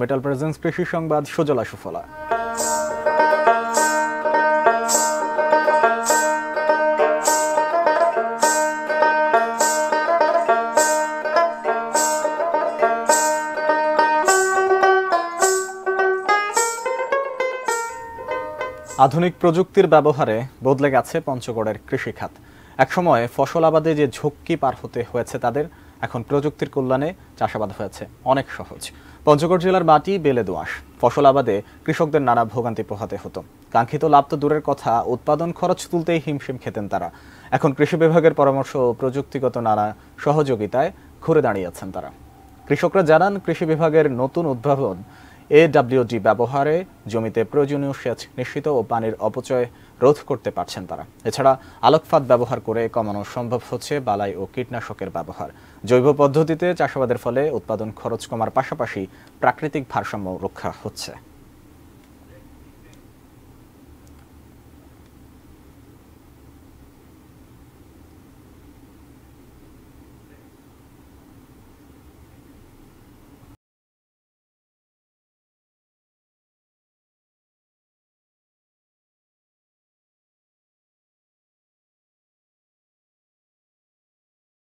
Metal presence কৃষি সংবাদ সুজলা সুফলা। আধুনিক প্রযুক্তির ব্যবহারে বদলে গেছে পঞ্চগড়ের কৃষিখাত। একসময় ফসল আবাদে যে ঝক্কি পার হতে হয়েছে তাদের, এখন প্রযুক্তির কল্যাণে চাষাবাদ হয়েছে অনেক সহজ। পঞ্চগড় জেলার মাটি বেলে দোআঁশ, ফসল আবাদে কৃষকদের নানা ভোগান্তি পোহাতে হতো। কাঙ্ক্ষিত লাভ তো দূরের কথা, উৎপাদন খরচ তুলতেই হিমশিম খেতেন তারা। এখন কৃষি বিভাগের পরামর্শ ও প্রযুক্তিগত নানা সহযোগিতায় ঘুরে দাঁড়িয়েছেন তারা। কৃষকরা জানান, কৃষি বিভাগের নতুন উদ্ভাবন AWD ব্যবহারে জমিতে প্রয়োজনীয় সেচ নিশ্চিত ও পানির অপচয় রোধ করতে পারছেন তারা। এছাড়া আলোকফাত ব্যবহার করে কমানো সম্ভব হচ্ছে বালাই ও কীটনাশকের ব্যবহার। জৈব পদ্ধতিতে চাষাবাদের ফলে উৎপাদন খরচ কমার পাশাপাশি প্রাকৃতিক ভারসাম্য রক্ষা হচ্ছে।